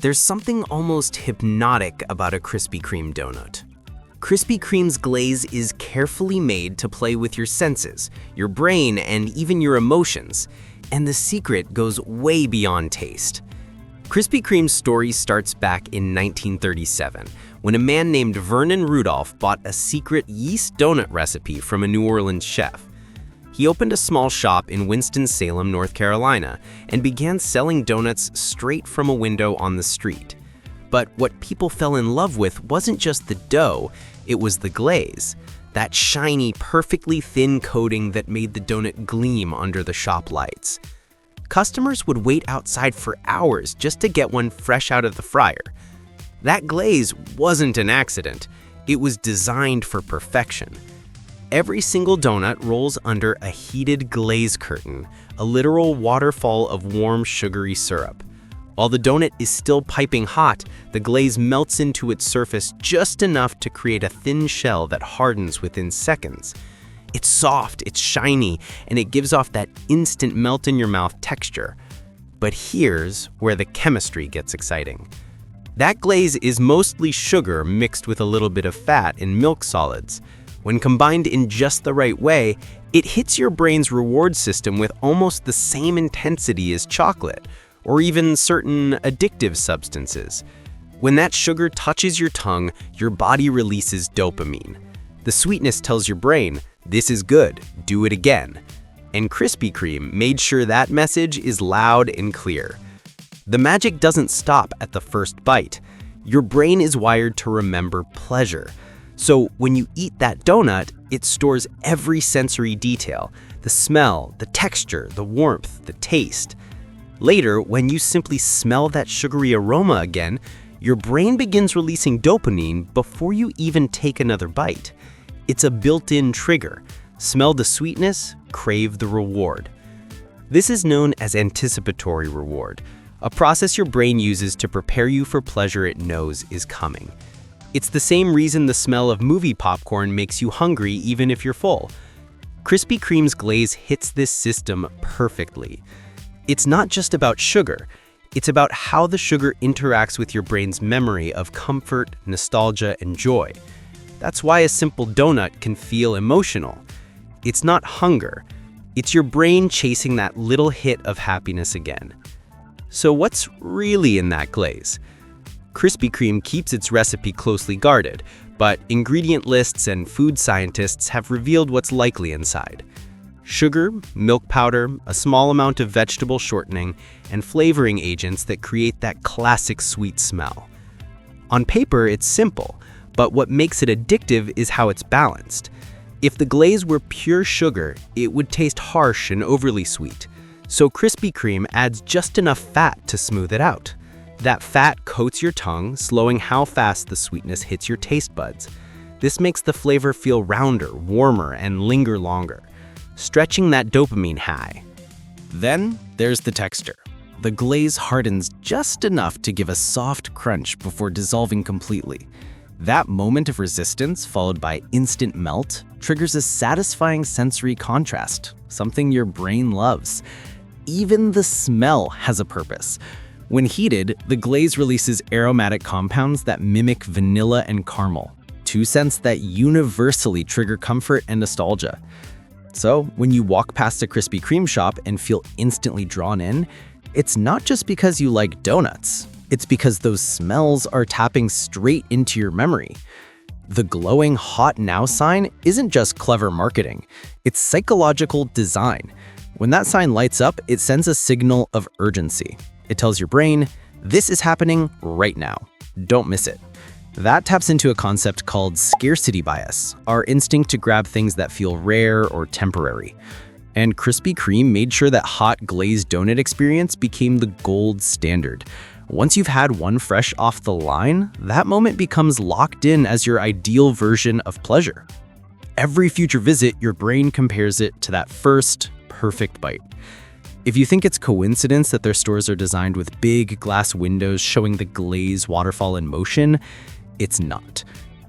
There's something almost hypnotic about a Krispy Kreme donut. Krispy Kreme's glaze is carefully made to play with your senses, your brain, and even your emotions. And the secret goes way beyond taste. Krispy Kreme's story starts back in 1937, when a man named Vernon Rudolph bought a secret yeast donut recipe from a New Orleans chef. He opened a small shop in Winston-Salem, North Carolina, and began selling donuts straight from a window on the street. But what people fell in love with wasn't just the dough, it was the glaze. That shiny, perfectly thin coating that made the donut gleam under the shop lights. Customers would wait outside for hours just to get one fresh out of the fryer. That glaze wasn't an accident. It was designed for perfection. Every single donut rolls under a heated glaze curtain, a literal waterfall of warm, sugary syrup. While the donut is still piping hot, the glaze melts into its surface just enough to create a thin shell that hardens within seconds. It's soft, it's shiny, and it gives off that instant melt-in-your-mouth texture. But here's where the chemistry gets exciting. That glaze is mostly sugar mixed with a little bit of fat and milk solids. When combined in just the right way, it hits your brain's reward system with almost the same intensity as chocolate, or even certain addictive substances. When that sugar touches your tongue, your body releases dopamine. The sweetness tells your brain, "This is good, do it again." And Krispy Kreme made sure that message is loud and clear. The magic doesn't stop at the first bite. Your brain is wired to remember pleasure. So when you eat that donut, it stores every sensory detail, the smell, the texture, the warmth, the taste. Later, when you simply smell that sugary aroma again, your brain begins releasing dopamine before you even take another bite. It's a built-in trigger. Smell the sweetness, crave the reward. This is known as anticipatory reward, a process your brain uses to prepare you for pleasure it knows is coming. It's the same reason the smell of movie popcorn makes you hungry even if you're full. Krispy Kreme's glaze hits this system perfectly. It's not just about sugar. It's about how the sugar interacts with your brain's memory of comfort, nostalgia, and joy. That's why a simple donut can feel emotional. It's not hunger. It's your brain chasing that little hit of happiness again. So what's really in that glaze? Krispy Kreme keeps its recipe closely guarded, but ingredient lists and food scientists have revealed what's likely inside. Sugar, milk powder, a small amount of vegetable shortening, and flavoring agents that create that classic sweet smell. On paper, it's simple, but what makes it addictive is how it's balanced. If the glaze were pure sugar, it would taste harsh and overly sweet. So Krispy Kreme adds just enough fat to smooth it out. That fat coats your tongue, slowing how fast the sweetness hits your taste buds. This makes the flavor feel rounder, warmer, and linger longer, stretching that dopamine high. Then there's the texture. The glaze hardens just enough to give a soft crunch before dissolving completely. That moment of resistance, followed by instant melt, triggers a satisfying sensory contrast, something your brain loves. Even the smell has a purpose. When heated, the glaze releases aromatic compounds that mimic vanilla and caramel, two scents that universally trigger comfort and nostalgia. So, when you walk past a Krispy Kreme shop and feel instantly drawn in, it's not just because you like donuts. It's because those smells are tapping straight into your memory. The glowing "Hot Now" sign isn't just clever marketing, it's psychological design. When that sign lights up, it sends a signal of urgency. It tells your brain, this is happening right now. Don't miss it. That taps into a concept called scarcity bias, our instinct to grab things that feel rare or temporary. And Krispy Kreme made sure that hot glazed donut experience became the gold standard. Once you've had one fresh off the line, that moment becomes locked in as your ideal version of pleasure. Every future visit, your brain compares it to that first perfect bite. If you think it's coincidence that their stores are designed with big glass windows showing the glaze waterfall in motion, it's not.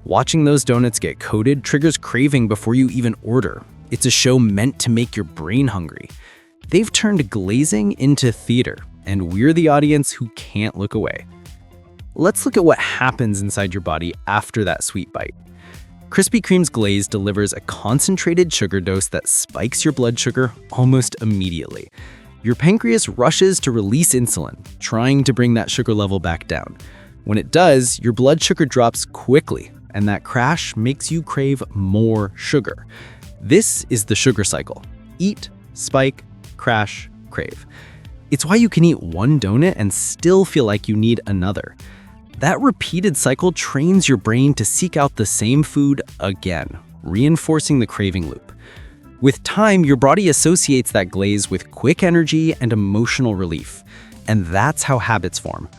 Watching those donuts get coated triggers craving before you even order. It's a show meant to make your brain hungry. They've turned glazing into theater, and we're the audience who can't look away. Let's look at what happens inside your body after that sweet bite. Krispy Kreme's glaze delivers a concentrated sugar dose that spikes your blood sugar almost immediately. Your pancreas rushes to release insulin, trying to bring that sugar level back down. When it does, your blood sugar drops quickly, and that crash makes you crave more sugar. This is the sugar cycle. Eat, spike, crash, crave. It's why you can eat one donut and still feel like you need another. That repeated cycle trains your brain to seek out the same food again, reinforcing the craving loop. With time, your body associates that glaze with quick energy and emotional relief, and that's how habits form.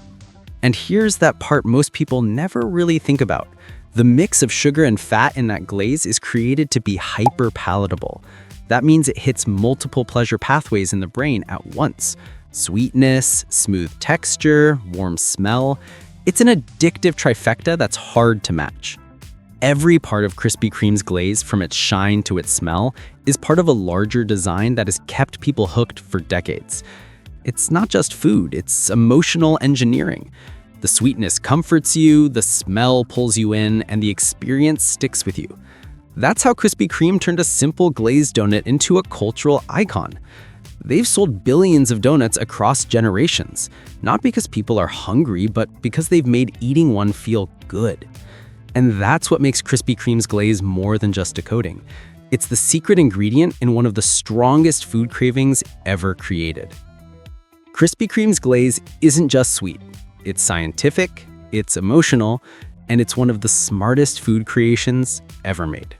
And here's that part most people never really think about. The mix of sugar and fat in that glaze is created to be hyper-palatable. That means it hits multiple pleasure pathways in the brain at once. Sweetness, smooth texture, warm smell. It's an addictive trifecta that's hard to match. Every part of Krispy Kreme's glaze, from its shine to its smell, is part of a larger design that has kept people hooked for decades. It's not just food, it's emotional engineering. The sweetness comforts you, the smell pulls you in, and the experience sticks with you. That's how Krispy Kreme turned a simple glazed donut into a cultural icon. They've sold billions of donuts across generations, not because people are hungry, but because they've made eating one feel good. And that's what makes Krispy Kreme's glaze more than just a coating. It's the secret ingredient in one of the strongest food cravings ever created. Krispy Kreme's glaze isn't just sweet. It's scientific, it's emotional, and it's one of the smartest food creations ever made.